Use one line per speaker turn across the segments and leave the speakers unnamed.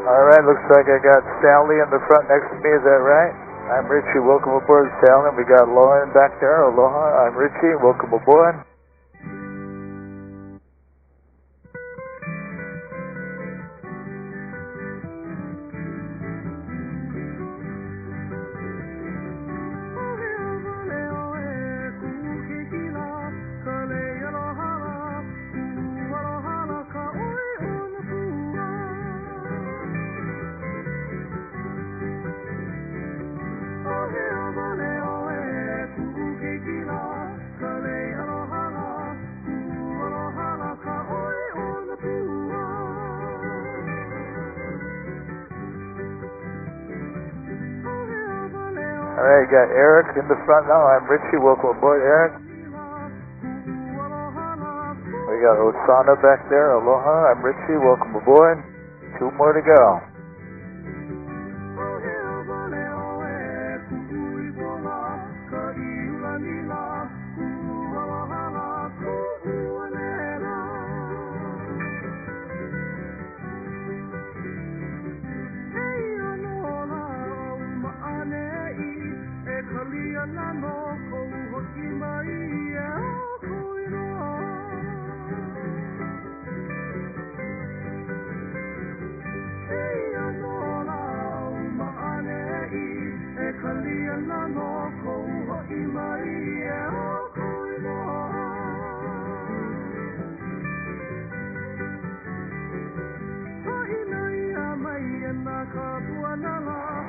Alright, looks like I got Sally in the front next to me, is that right? I'm Richie, welcome aboard, Sally. We got Lauren back there. Aloha, I'm Richie, welcome aboard. Alright, got Eric in the front now. I'm Richie. Welcome aboard, Eric. We got Osana back there. Aloha. I'm Richie. Welcome aboard. 2 more to go.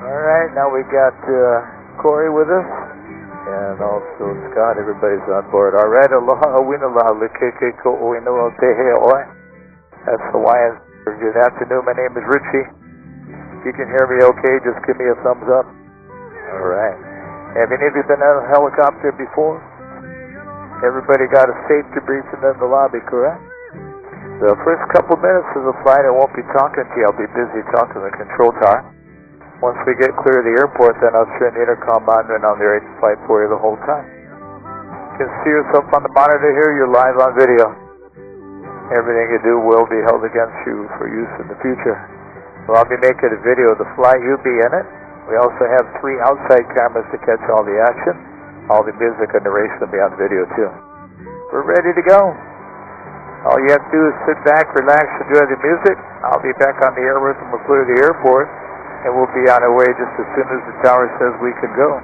Alright, now we got Corey with us, and also Scott. Everybody's on board. Alright, aloha, winala, likeke ko oino o te he oi. That's Hawaiian. Good afternoon, my name is Richie. If you can hear me okay, just give me a thumbs up. Alright. Have any of you been on a helicopter before? Everybody got a safety briefing in the lobby, correct? The first couple minutes of the flight, I won't be talking to you. I'll be busy talking to the control tower. Once we get clear of the airport, then I'll turn the intercom on, and I'll narrate the flight for you the whole time. You can see yourself on the monitor here. You're live on video. Everything you do will be held against you for use in the future. So I'll be making a video of the flight. You'll be in it. We also have 3 outside cameras to catch all the action. All the music and narration will be on video too. We're ready to go. All you have to do is sit back, relax, enjoy the music. I'll be back on the air with them. We'll clear the airport, and we'll be on our way just as soon as the tower says we can go.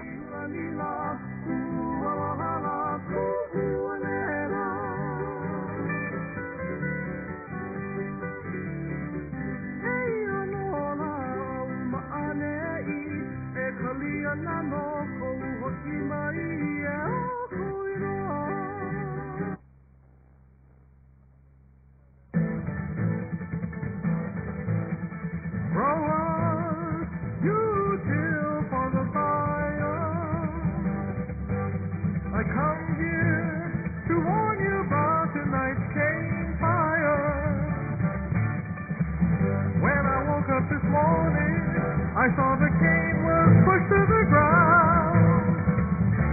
I saw the cane was pushed to the ground.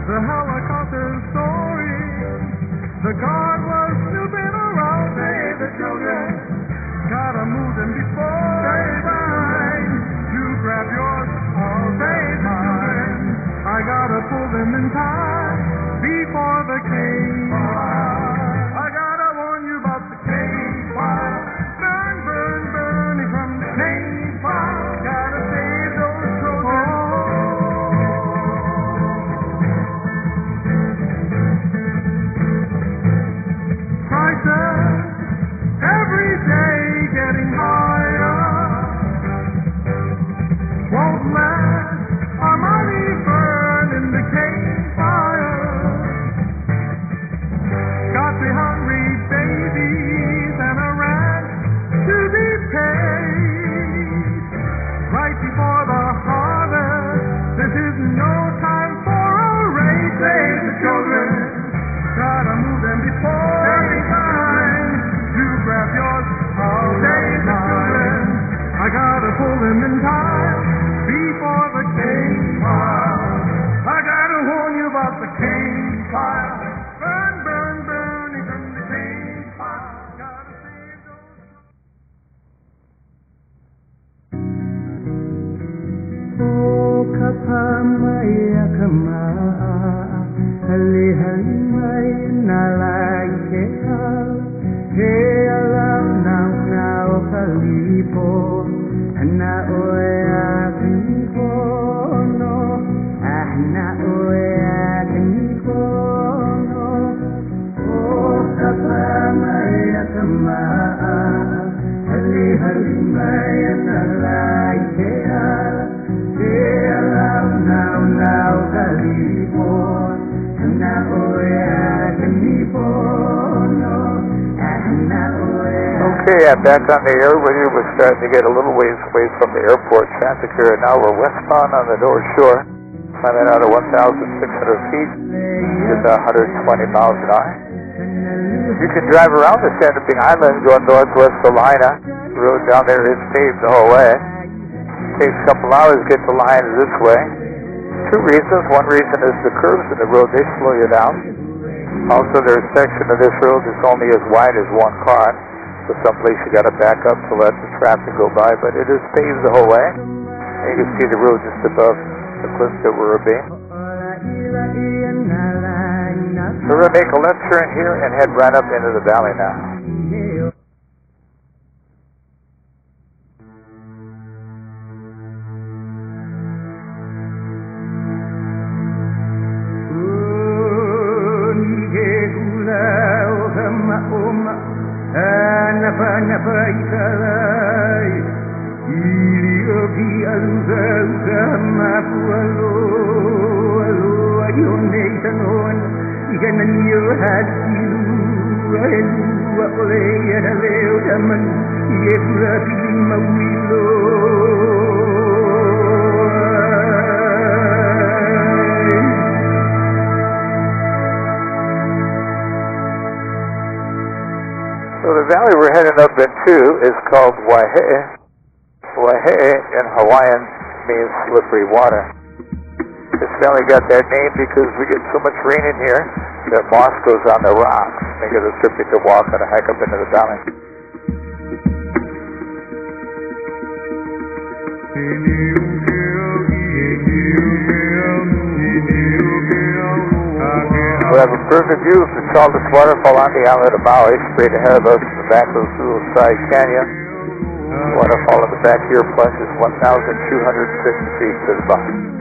The helicopter's soaring. The guard was snooping around. Say the children gotta move them before they find. You grab yours, I'll say mine. I gotta pull them in time before the cane fire. I gotta warn you about the cane fire. Burn, burn, burning from the cane fire. Gotta save those children. Prices every day getting higher. Won't let our money burn in the cane fire.
Okay, I'm back on the air with you. We're starting to get a little ways away from the airport traffic here. Now we're westbound on the North Shore, climbing out of 1,600 feet, just 120 miles an hour. You can drive around the Sandy Island going northwest to Lahaina. The road down there is paved the whole way. Takes a couple hours to get to Lahaina this way. Two reasons. One reason is the curves in the road, they slow you down. Also, there's a section of this road that's only as wide as one car. So someplace you got to back up to let the traffic go by, but it is paved the whole way. And you can see the road just above the cliff that we're being. So we're going to make a left turn here and head right up into the valley now. So the valley we're heading up into is called Waihe'e. Waihe'e in Hawaiian means slippery water. This valley got that name because we get so much rain in here that moss goes on the rocks, making it tricky to walk and a hike up into the valley. We have a perfect view of the tallest waterfall on the island of Maui, straight ahead of us in the back of the Suicide Canyon. The waterfall in the back here plunges 1,250 feet to the bottom.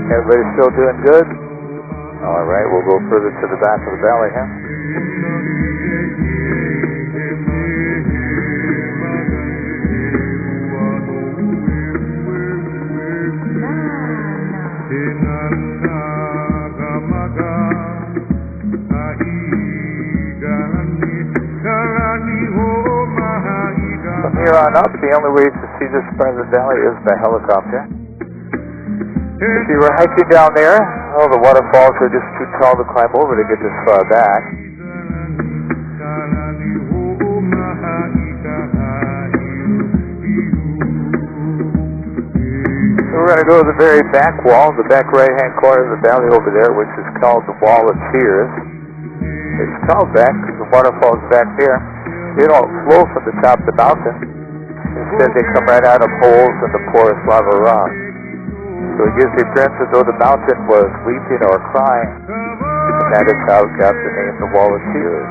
Everybody still doing good? All right, we'll go further to the back of the valley here. From here on up, the only way to see this part of the valley is by helicopter. If you were hiking down there, oh, the waterfalls are just too tall to climb over to get this far back. So We're going to go to the very back wall, the back right-hand corner of the valley over there, which is called the Wall of Tears. It's called back because the waterfall's back there. They don't flow from the top of the mountain. Instead, they come right out of holes in the porous lava rock. So it gives the appearance as though the mountain was weeping or crying. And that is how it got the name the Wall of Tears.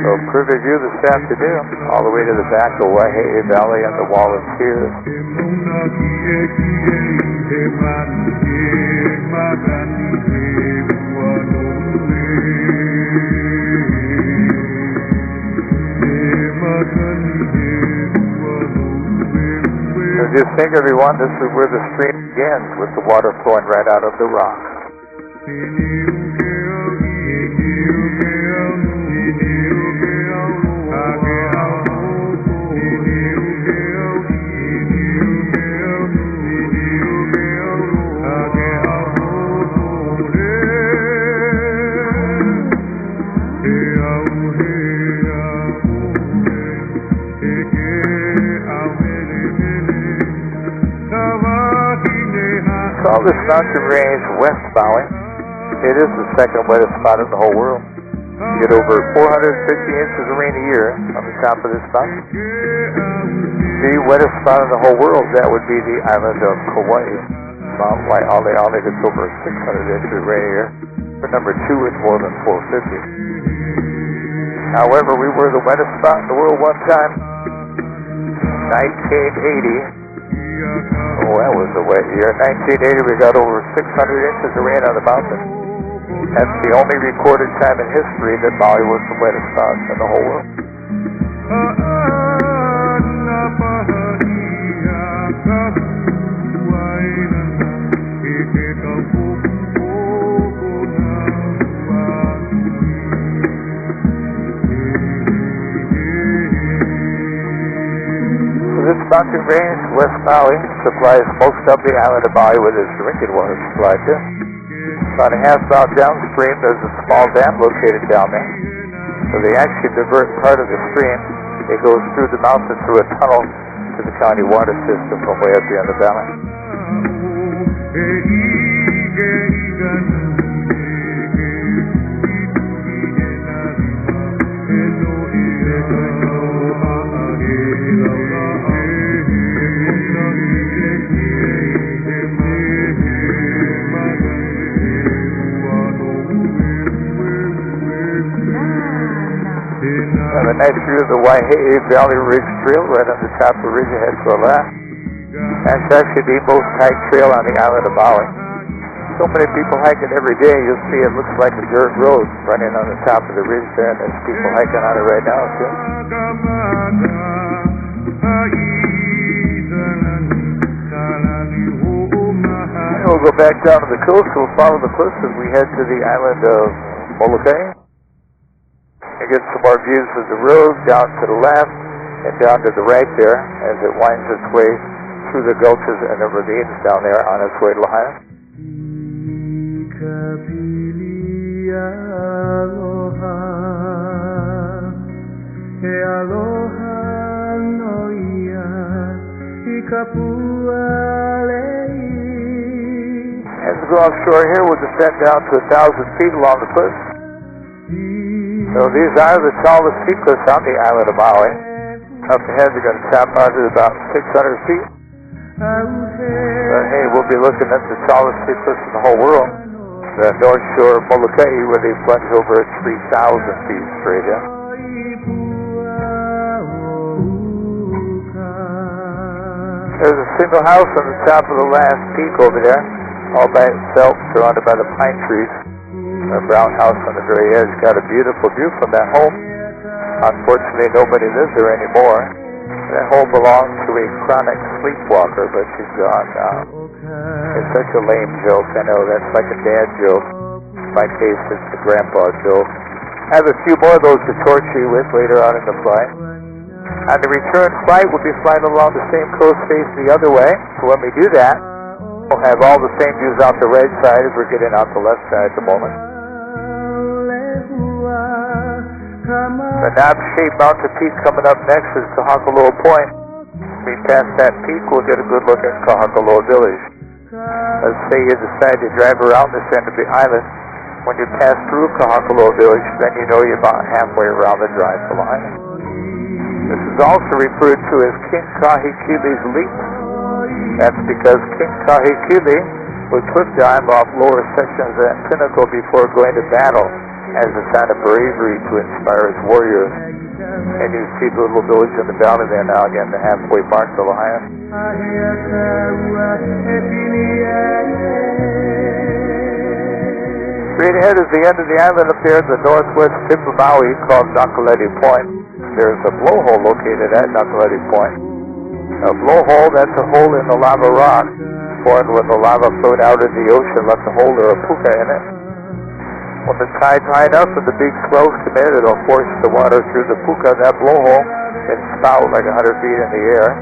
So preview view this afternoon, all the way to the back of Waihee Valley and the Wall of Tears. So just think, everyone, this is where the stream begins, with the water flowing right out of the rock. Call this mountain range West Maui. It is the second wettest spot in the whole world. You get over 450 inches of rain a year on the top of this mountain. The wettest spot in the whole world, that would be the island of Kauai. Mount Waialeale gets over 600 inches of rain a year. For number 2, it's more than 450. However, we were the wettest spot in the world one time. 1980. Oh, that was a wet year. 1980, we got over 600 inches of rain on the mountain. That's the only recorded time in history that Maui was the wettest spot in the whole world. This mountain range, West Maui, supplies most of the island of Maui with its drinking water supply too. About a half mile downstream, there's a small dam located down there. So they actually divert part of the stream. It goes through the mountain through a tunnel to the county water system from way up here in the valley. And a nice view of the Waihee Valley Ridge Trail right on the top of the ridge ahead to our left. That's actually the most hiked trail on the island of Maui. So many people hiking every day, you'll see it looks like a dirt road running on the top of the ridge there, and there's people hiking on it right now too. And we'll go back down to the coast, we'll follow the cliffs as we head to the island of Molokai. You get some more views of the road down to the left and down to the right there as it winds its way through the gulches and the ravines down there on its way to Lahaina. As we go offshore here, we'll descend down to 1,000 feet along the cliffs. So these are the tallest sea cliffs on the island of Maui. Up ahead, they're going to top out at about 600 feet. But hey, we'll be looking at the tallest sea cliffs in the whole world. The North Shore of Molokai, where they plunge over at 3,000 feet straight in. There's a single house on the top of the last peak over there, all by itself, surrounded by the pine trees. A brown house on the very edge, got a beautiful view from that home. Unfortunately, nobody lives there anymore. That hole belonged to a chronic sleepwalker, but she's gone now. It's such a lame joke. I know, that's like a dad joke. In my case, it's a grandpa joke. I have a few more of those to torture you with later on in the flight. On the return flight, we'll be flying along the same coast facing the other way. So when we do that, we'll have all the same views out the right side as we're getting out the left side at the moment. The knob-shaped mountain peak coming up next is Kahakaloa Point. When we pass that peak, we'll get a good look at Kahakaloa Village. Let's say you decide to drive around this end of the island. When you pass through Kahakaloa Village, then you know you're about halfway around the drive to the island. This is also referred to as King Kahikile's Leap. That's because King Kahikile would cliff dive off lower sections of that pinnacle before going to battle as a sign of bravery to inspire his warriors. And you see the little village in the valley there now, again, the halfway mark to Lahaina. Straight ahead is the end of the island up there at the northwest tip of Maui called Nakaleti Point. There's a blowhole located at Nakaleti Point. A blowhole, that's a hole in the lava rock, formed when the lava flowed out in the ocean, left a hole or a puka in it. When the tide's high enough and the big swells come in, it'll force the water through the puka, that blowhole, and spout like 100 feet in the air.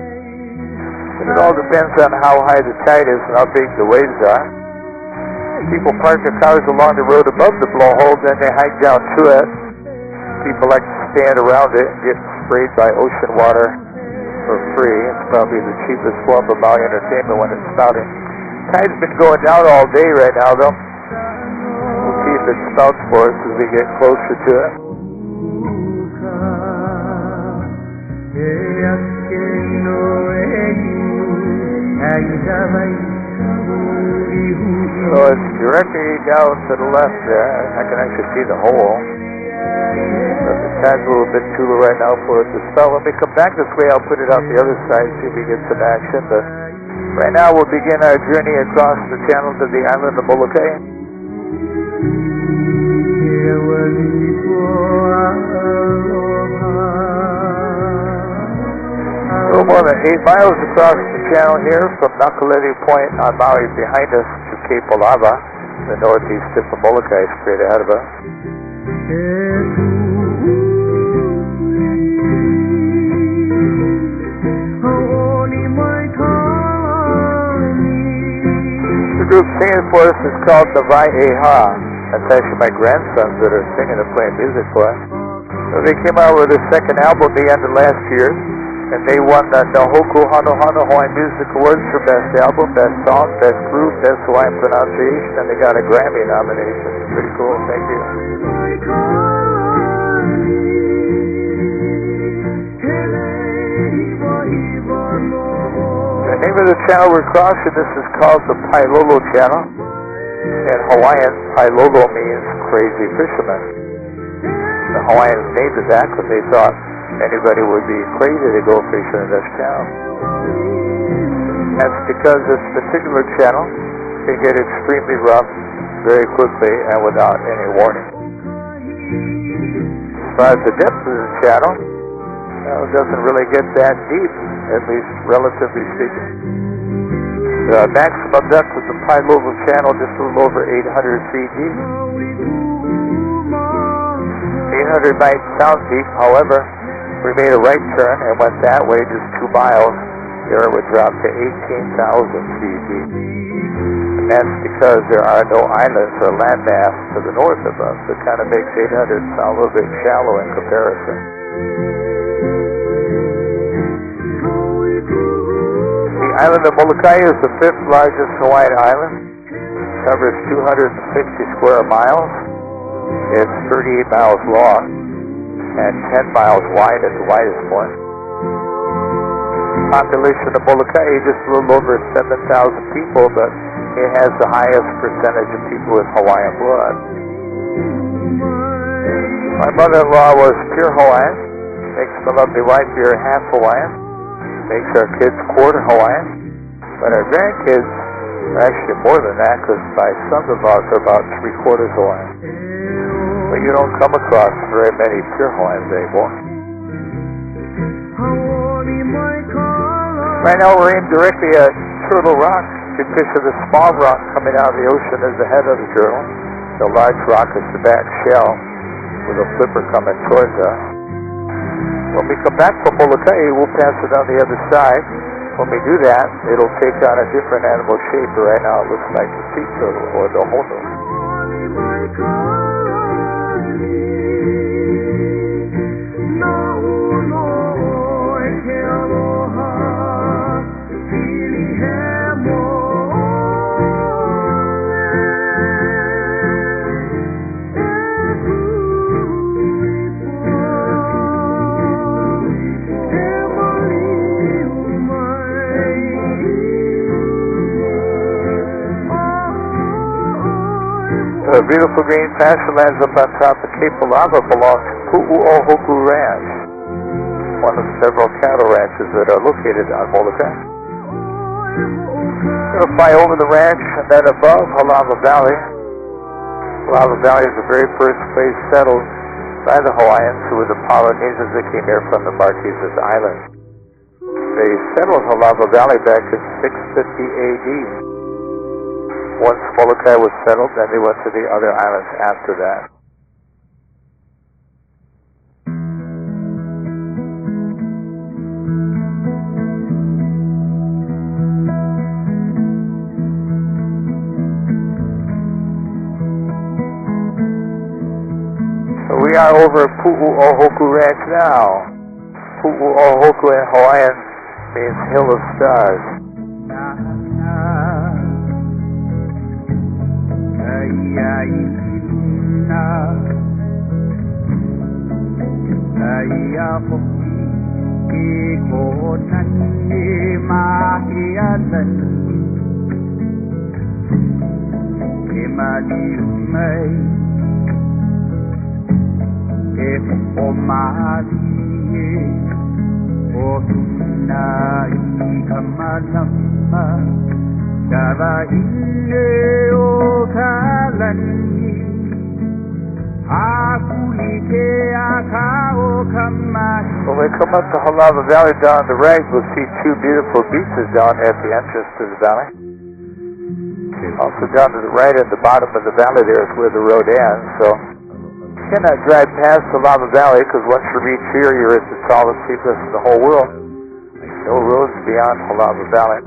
And it all depends on how high the tide is and how big the waves are. People park their cars along the road above the blowhole, then they hike down to it. People like to stand around it and get sprayed by ocean water for free. It's probably the cheapest form of Maui entertainment when it's spouting. Tide's been going down all day right now, though. We'll see if it spouts for us as we get closer to it. So it's directly down to the left there. I can actually see the hole. But the tide's a little bit too low right now for it to spout. When we come back this way, I'll put it out the other side, see if we get some action. But right now, we'll begin our journey across the channel to the island of Molokai. A little more than 8 miles across the channel here from Nakaleti Point on Maui behind us to Cape Olava, the northeast tip of Molokai straight ahead of us. The group singing for us is called the Vai Eha. That's actually my grandsons that are singing and playing music for us. So they came out with their second album the end of last year, and they won the Nahoku Hano Hano Hawaiian Music Awards for Best Album, Best Song, Best Group, Best Hawaiian Pronunciation, and they got a Grammy nomination. Pretty cool, thank you. The name of the channel we're crossing, this is called the Pailolo Channel. In Hawaiian, Pailolo means crazy fisherman. The Hawaiians named it that because they thought anybody would be crazy to go fishing in this channel. That's because this particular channel can get extremely rough very quickly and without any warning. As far as the depth of the channel, it doesn't really get that deep, at least relatively speaking. The maximum depth of the Pailolo Channel just a little over 800 feet deep. 800 might sound deep, however, we made a right turn and went that way just 2 miles. There it would drop to 18,000 feet deep. And that's because there are no islands or landmass to the north of us. It kind of makes 800 sound a little bit shallow in comparison. The island of Molokai is the 5th largest Hawaiian island. It covers 260 square miles. It's 38 miles long and 10 miles wide at the widest point. The population of Molokai is just a little over 7,000 people, but it has the highest percentage of people with Hawaiian blood. My mother-in-law was pure Hawaiian, makes my lovely wife here half Hawaiian, makes our kids quarter Hawaiian, but our grandkids are actually more than that because my sons-in-law are about 3/4 Hawaiian. But you don't come across very many pure Hawaiians anymore. Right now we're aimed directly at Turtle Rock. You can picture the small rock coming out of the ocean as the head of the turtle. The large rock is the back shell with a flipper coming towards us. When we come back from Molokai, we'll pass it on the other side. When we do that, it'll take on a different animal shape. But right now it looks like the sea turtle or the hono. The beautiful green pasture lands up on top of Cape Lava belongs to Pu'u'ohoku Ranch, one of several cattle ranches that are located on Molokai. We're going to fly over the ranch and then above Halava Valley. Halava Valley is the very first place settled by the Hawaiians, who were the Polynesians that came here from the Marquesas Islands. They settled Halava Valley back in 650 AD. Once Molokai was settled, then they went to the other islands after that. So we are over at Pu'u'ohoku Ranch now. Pu'u'ohoku in Hawaiian means Hill of Stars. When we come up to Halava Valley down the right, we'll see two beautiful beaches down at the entrance to the valley. Also down to the right at the bottom of the valley there is where the road ends. So you cannot drive past Halava Valley because once you reach here, you're at the tallest sea cliffs in the whole world. No roads beyond Halava Valley.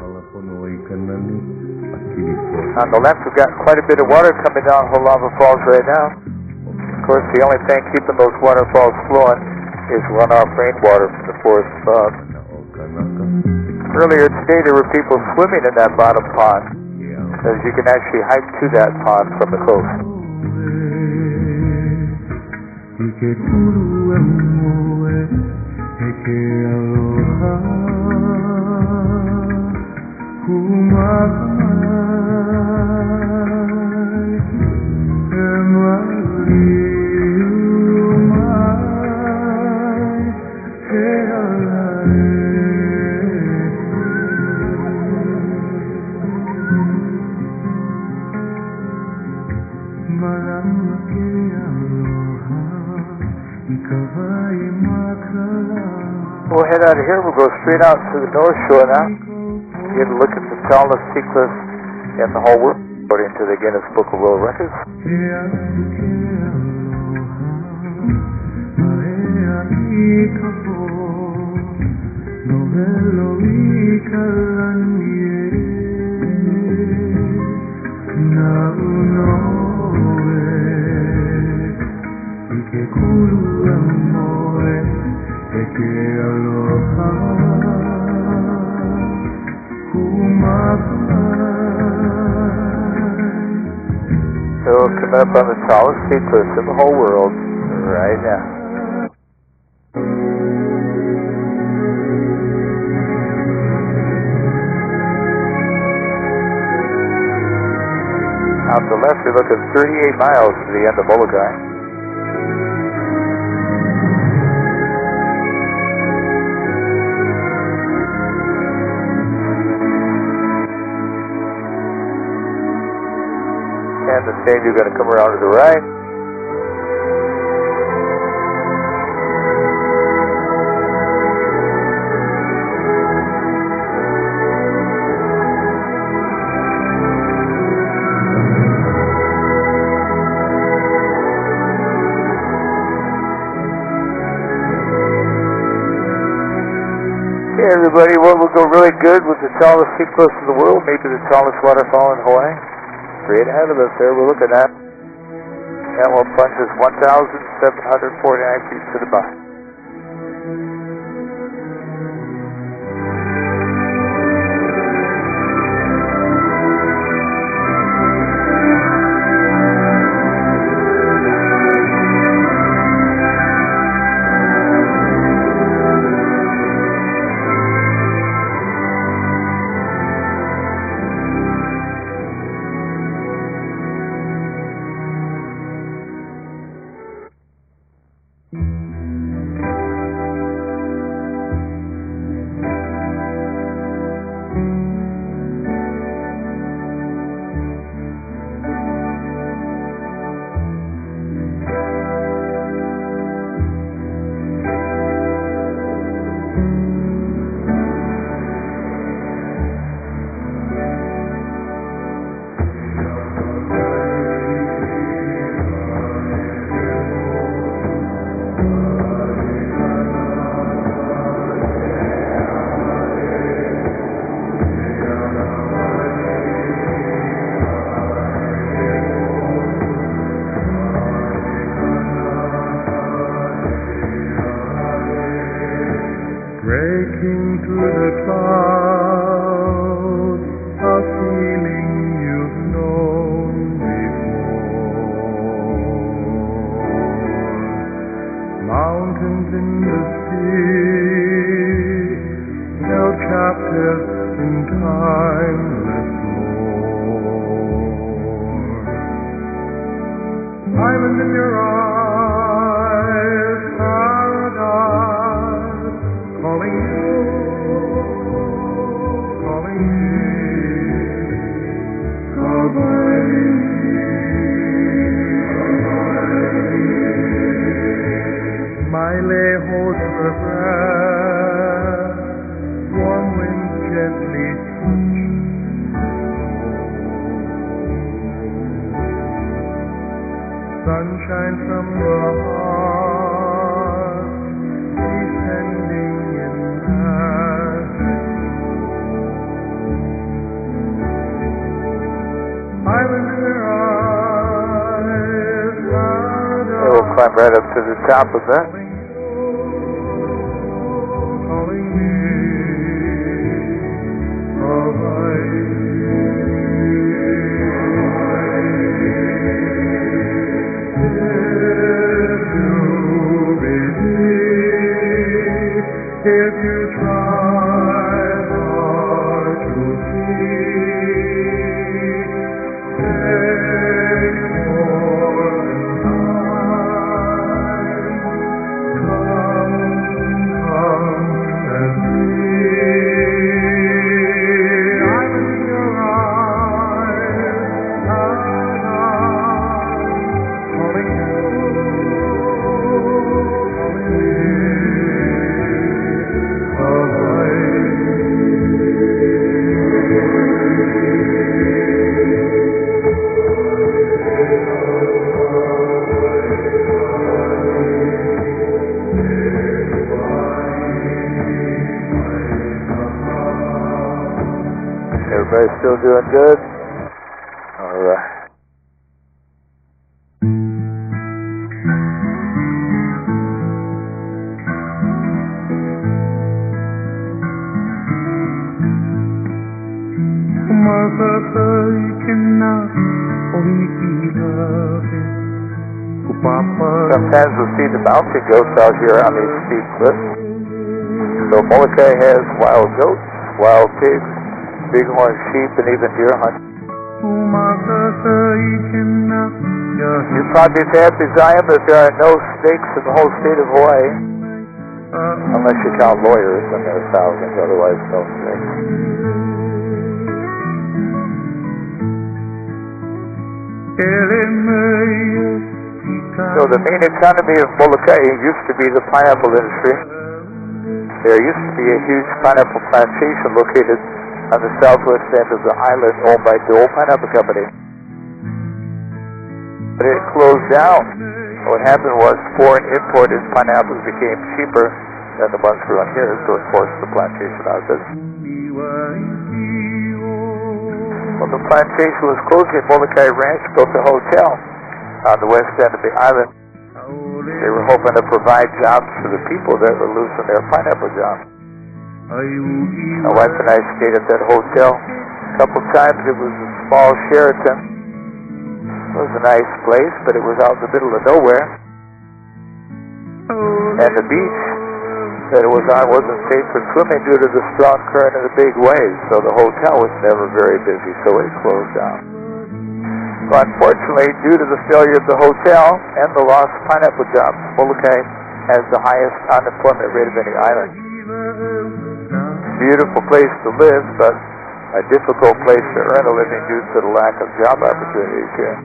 On the left, we've got quite a bit of water coming down Halava Falls right now. Of course, the only thing keeping those waterfalls flowing is runoff rainwater from the forest above. Earlier today, there were people swimming in that bottom pond, as you can actually hike to that pond from the coast. We'll head out of here. We'll go straight out to the North Shore now. Get a look at the tallest sea cliffs in the whole world, according to the Guinness Book of World Records. So coming up on the tallest sea cliffs in the whole world right now. Out the left, we look at 38 miles to the end of Molokai. And the same, you're going to come around to the right. Okay, everybody, what will go really good with the tallest seacliffs in the world, maybe the tallest waterfall in Hawaii? Straight ahead of us there, we're looking at. Camel plunge is 1,749 feet to the bottom.
Breaking through the clouds, a feeling you've known before. Mountains in the sea, held captive in timeless lore. Island in your eyes, paradise, calling you, calling me, Hawaii. Maile holds her breath, warm winds gently touch her soul. Sunshine from the heart, descending in magic. Island in your eyes, paradise.
We'll climb right up to the top of that.
Calling me, Hawaii. If you try hard to see, take more than time. Come and see. I'm in your eyes, calling you, calling me.
Everybody still doing good? All right. Sometimes we'll see the mountain goats out here on these steep cliffs. So Molokai has wild goats, wild pigs, bighorn sheep, and even deer hunting. Your project happy, Zion, but there are no snakes in the whole state of Hawaii. Unless you count lawyers, and there are thousands, otherwise no snakes. So the main economy of Molokai used to be the pineapple industry. There used to be a huge pineapple plantation located on the southwest end of the island owned by the old pineapple company. But it closed down. What happened was foreign imported pineapples became cheaper than the ones we run here, so of course the plantation houses. When the plantation was closing, Molokai Ranch built a hotel on the west end of the island. They were hoping to provide jobs for the people that were losing their pineapple jobs. My wife and I stayed at that hotel a couple times. It was a small Sheraton. It was a nice place, but it was out in the middle of nowhere. And the beach that it was on wasn't safe for swimming due to the strong current and the big waves, so the hotel was never very busy, so it closed down. But unfortunately, due to the failure of the hotel and the lost pineapple jobs, Molokai has the highest unemployment rate of any island. Beautiful place to live, but a difficult place to earn a living due to the lack of job opportunities here.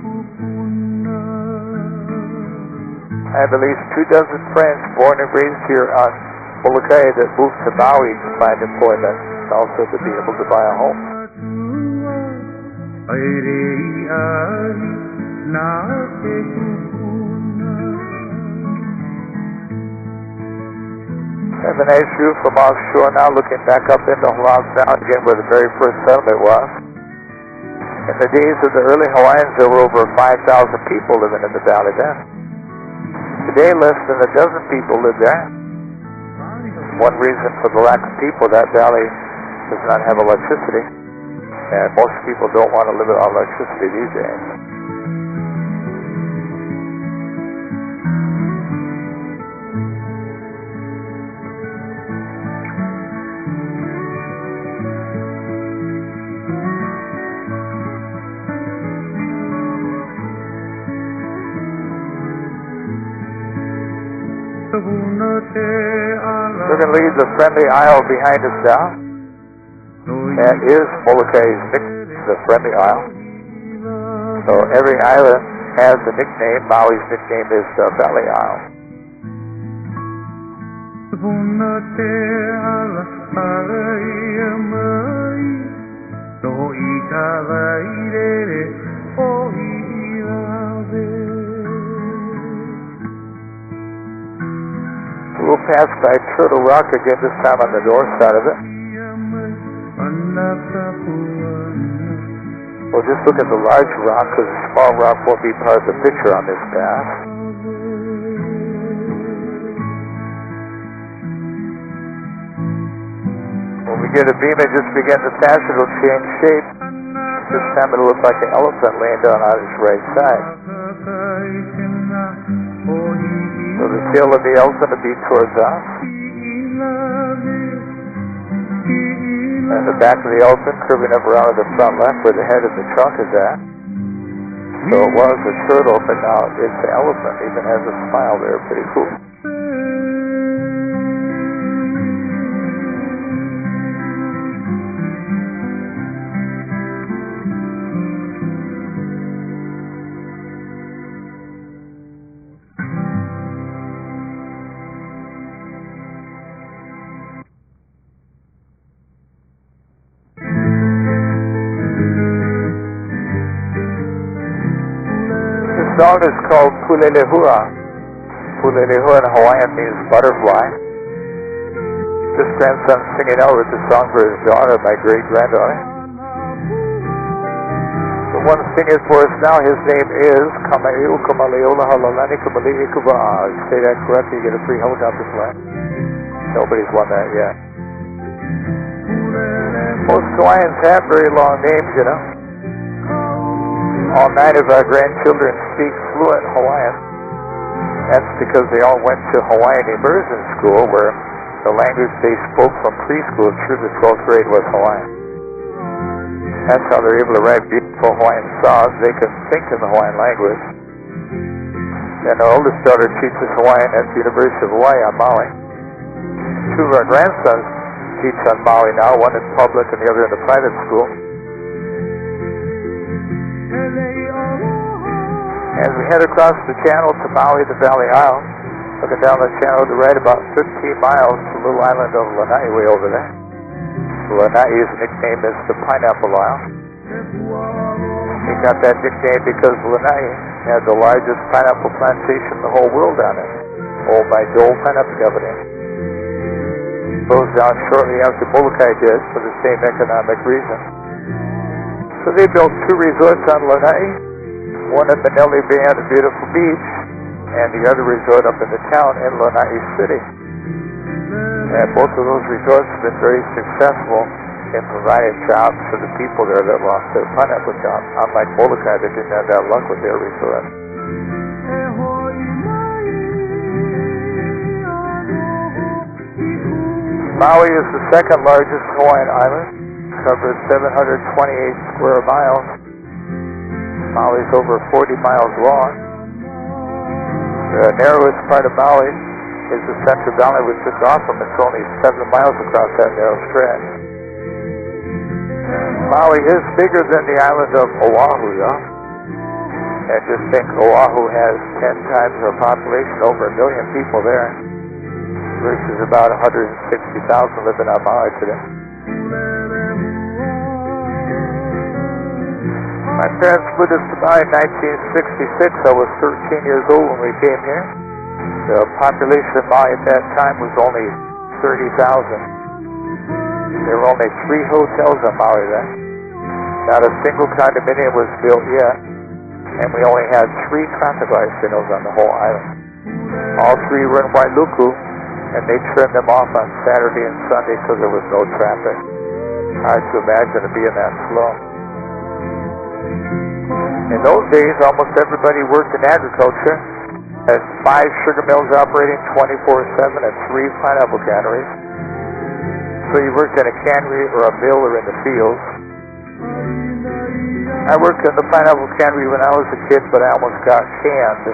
I have at least 24 friends born and raised here on Molokai that moved to Maui to find employment and also to be able to buy a home. I have a nice view from offshore now, looking back up into Hawaii Valley again where the very first settlement was. In the days of the early Hawaiians, there were over 5,000 people living in the valley then. Today, less than a dozen people live there. One reason for the lack of people, that valley does not have electricity. And most people don't want to live without electricity these days. We're going to leave the friendly isle behind us now. That is Molokai's nickname, the friendly isle. So every island has a nickname. Maui's nickname is the Valley Isle. We'll pass by Turtle Rock again, this time on the north side of it. We'll just look at the large rock because the small rock won't be part of the picture on this path. When we get a beam and just begin to pass, it'll change shape. This time it'll look like an elephant laying down on its right side. So the tail of the elephant will be towards us. And the back of the elephant curving up around to the front left where the head of the trunk is at. So it was a turtle, but now it's an elephant. Even has a smile there. Pretty cool. The song is called Pulelehua. Pulelehua in Hawaiian means butterfly. This grandson singing out with the song for his daughter, my great-granddaughter. The one singing for us now, his name is Kamaiu Kamaleola Halalani Kamali'i Kuva. Say that correctly, you get a free helicopter flight. Nobody's won that yet. Most Hawaiians have very long names, you know. All 9 of our grandchildren speak fluent Hawaiian. That's because they all went to Hawaiian immersion school where the language they spoke from preschool through the 12th grade was Hawaiian. That's how they're able to write beautiful Hawaiian songs. They can think in the Hawaiian language. And our oldest daughter teaches Hawaiian at the University of Hawaii on Maui. 2 of our grandsons teach on Maui now, one in public and the other in a private school. As we head across the channel to Maui, the Valley Isle, looking down the channel to right about 15 miles to the little island of Lanai way over there. Lanai's nickname is the Pineapple Isle. He got that nickname because Lanai had the largest pineapple plantation in the whole world on it, owned by Dole Pineapple Company. closed down shortly after Molokai did for the same economic reason. So they built 2 resorts on Lanai, one at Manele Bay on a beautiful beach, and the other resort up in the town in Lanai City. And both of those resorts have been very successful in providing jobs for the people there that lost their pineapple jobs. Unlike Molokai, they didn't have that luck with their resort. Maui is the second largest Hawaiian island, covers 728 square miles. Maui is over 40 miles long. The narrowest part of Maui is the Central Valley, which is off from it's only 7 miles across that narrow stretch. Maui is bigger than the island of Oahu, though. And just think, Oahu has 10 times our population, over 1 million people there, versus about 160,000 living on Maui today. My parents moved us to Maui in 1966. I was 13 years old when we came here. The population of Maui at that time was only 30,000. There were only 3 hotels on Maui then. Not a single condominium was built yet. And we only had 3 traffic light signals on the whole island. All 3 were in Wailuku, and they trimmed them off on Saturday and Sunday so there was no traffic. Hard to imagine it being that slow. In those days, almost everybody worked in agriculture. Had 5 sugar mills operating 24/7 and 3 pineapple canneries. So you worked in a cannery or a mill or in the fields. I worked in the pineapple cannery when I was a kid, but I almost got canned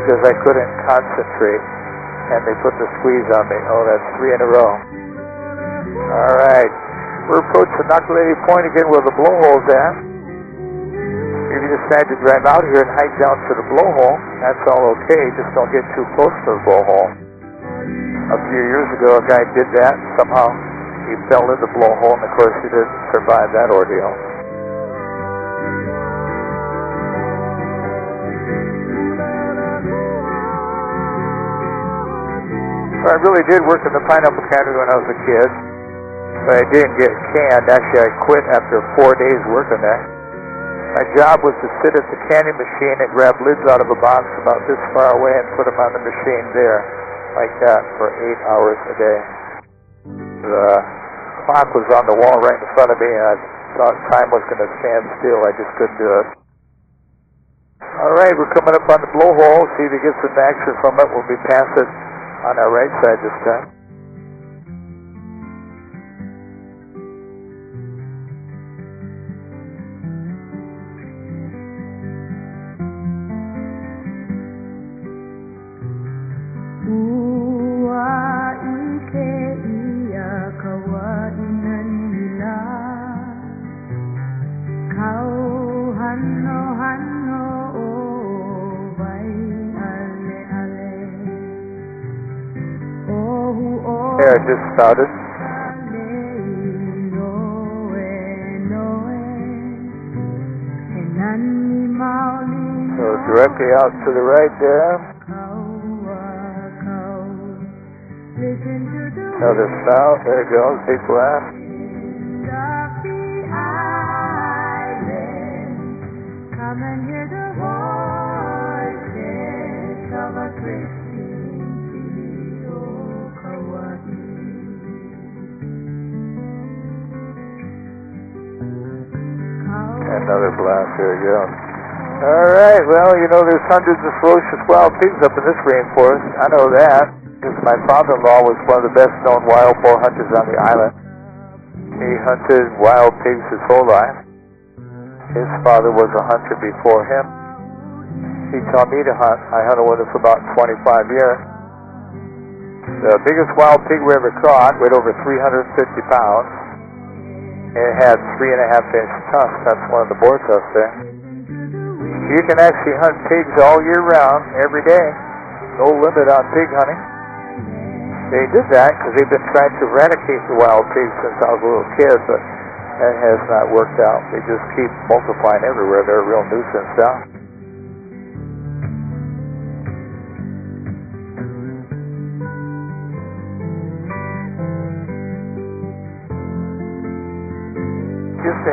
because I couldn't concentrate, and they put the squeeze on me. Oh, that's 3 in a row. All right, we're approaching Nakalele Point again where the blowhole's at. If you decide to drive out here and hike down to the blowhole, that's all okay. Just don't get too close to the blowhole. A few years ago, a guy did that. Somehow, he fell in the blowhole, and of course, he didn't survive that ordeal. So I really did work in the pineapple cannery when I was a kid, but I didn't get canned. Actually, I quit after 4 days working there. My job was to sit at the canning machine and grab lids out of a box about this far away and put them on the machine there, like that, for 8 hours a day. The clock was on the wall right in front of me, and I thought time was going to stand still. I just couldn't do it. All right, we're coming up on the blowhole. See if we get some action from it. We'll be past it on our right side this time. There, it just spouted. So directly out to the right there. Another spout. There it goes. Big blast. Another blast, there you go. Alright, well, you know, there's hundreds of ferocious wild pigs up in this rainforest. I know that, because my father-in-law was one of the best-known wild boar hunters on the island. He hunted wild pigs his whole life. His father was a hunter before him. He taught me to hunt. I hunted with him for about 25 years. The biggest wild pig we ever caught weighed over 350 pounds. It had 3.5-inch tusks. That's one of the boar tusks there. You can actually hunt pigs all year round, every day. No limit on pig hunting. They did that because they've been trying to eradicate the wild pigs since I was a little kid, but that has not worked out. They just keep multiplying everywhere. They're a real nuisance now.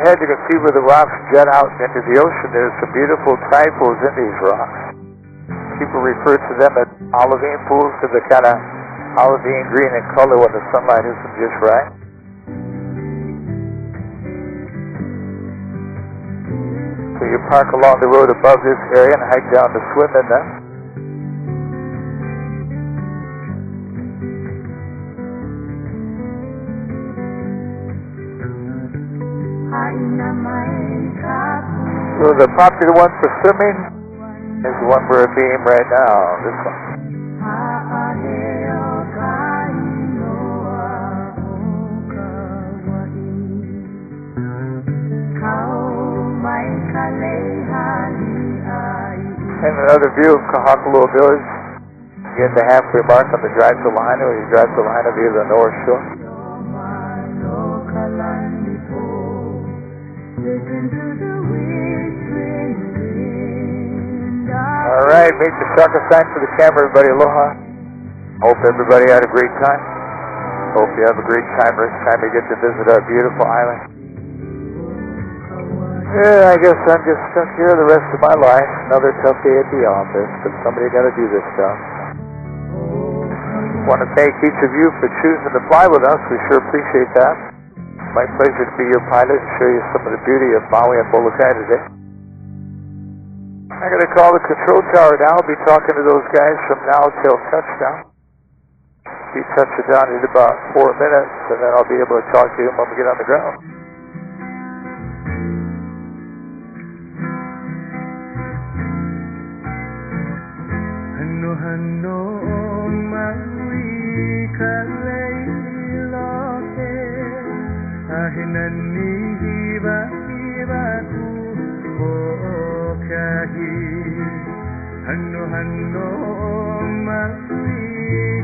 ahead, you can see where the rocks jet out into the ocean. There's some beautiful tide pools in these rocks. People refer to them as olivine pools because they're kind of olivine green in color when the sunlight isn't just right. So you park along the road above this area and hike down to swim in them. So the popular one for swimming is the one we're being right now, this one. And another view of Kahakalu Village. You get the halfway mark on the drive to Lahaina, or you drive to Lahaina via the North Shore. All right, make the shaka sign for the camera, everybody. Aloha. Hope everybody had a great time. Hope you have a great time next time you get to visit our beautiful island. Yeah, I guess I'm just stuck here the rest of my life. Another tough day at the office, but somebody got to do this stuff. Want to thank each of you for choosing to fly with us. We sure appreciate that. My pleasure to be your pilot and show you some of the beauty of Maui and Molokai today. I'm going to call the control tower now. I'll be talking to those guys from now till touchdown. Be touching down in about 4 minutes, and then I'll be able to talk to them when we get on the ground.
Hanno Maui Kaleiloke Ahinani Hiva Hivaku Okahi Hanno Maui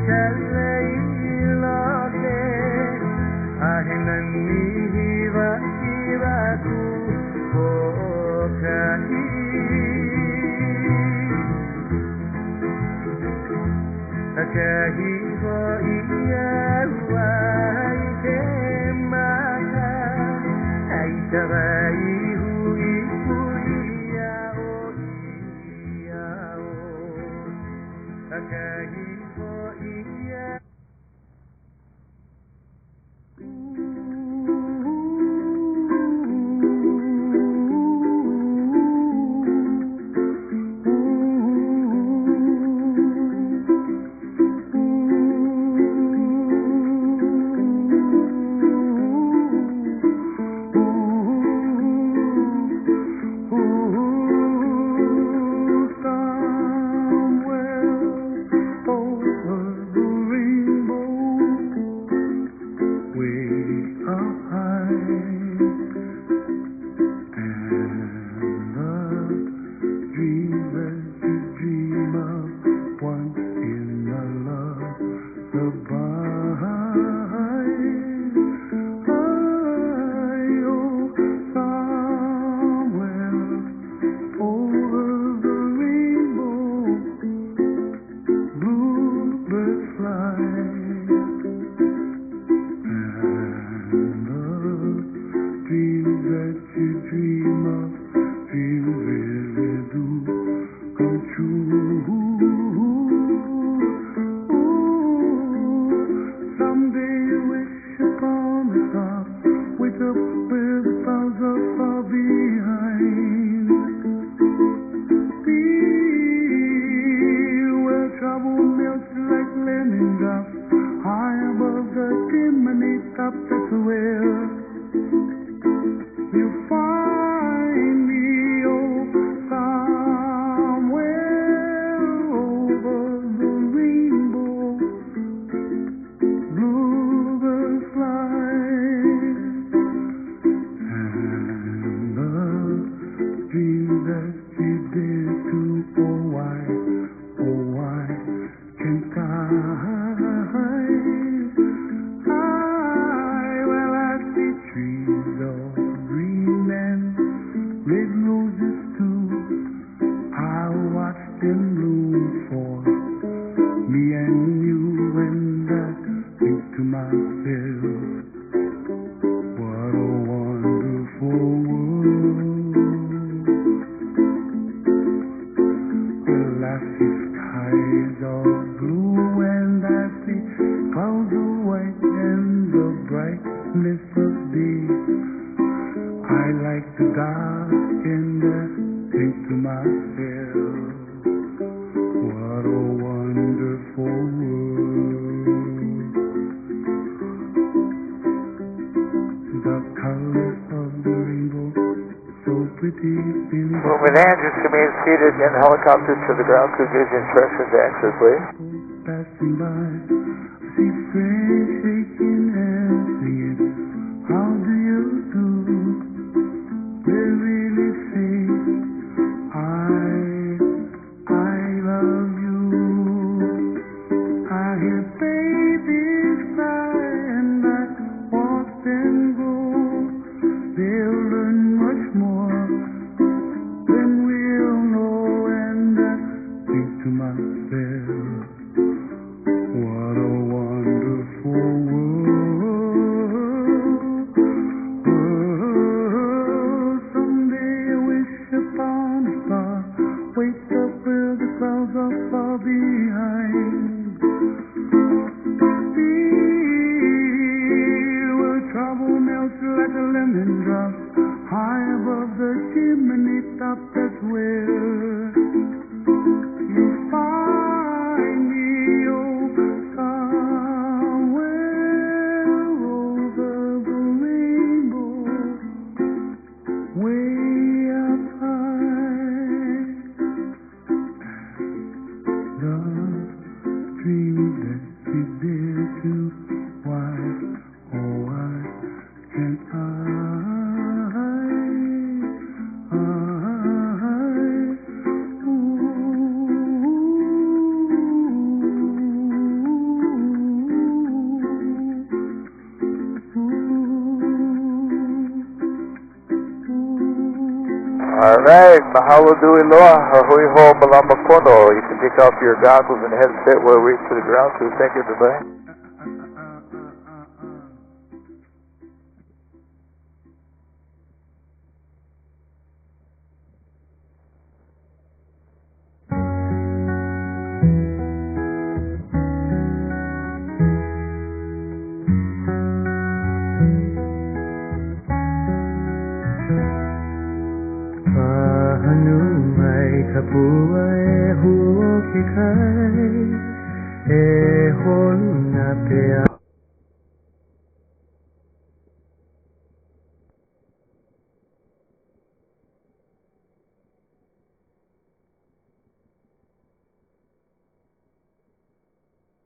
Kaleiloke Ahinani Hiva Hivaku Okahi Akahi ho iya waike maka Aitabai hui iya o Akahi ho iya What a wonderful I see skies all blue and I see clouds of white and the brightness of day. I like the dark and I think to myself, what a wonderful world. The colors of the rainbow, so pretty in the
Moving engines to be seated in helicopters to the ground crew gives instructions to exit, please.
passing by, I see friends shaking hands, singing, how do you do? They really say, I love you. I hear babies cry and I watch them grow. They'll learn much more than we'll know, and I think to myself, what a wonderful world. Someday I wish upon a star, wake up where the clouds are far behind. Feel where trouble melts like a lemon drop, high above the chimney top. That's where you find me, oh, somewhere over the rainbow, way up high. The dreams that we dare to, why, oh, why can't I?
Alright, mahalo dui loa, hui ho malama kono. You can take off your goggles and headset while we reach to the ground crew. Thank you, everybody.
Kapuai huoki kai e holu na pea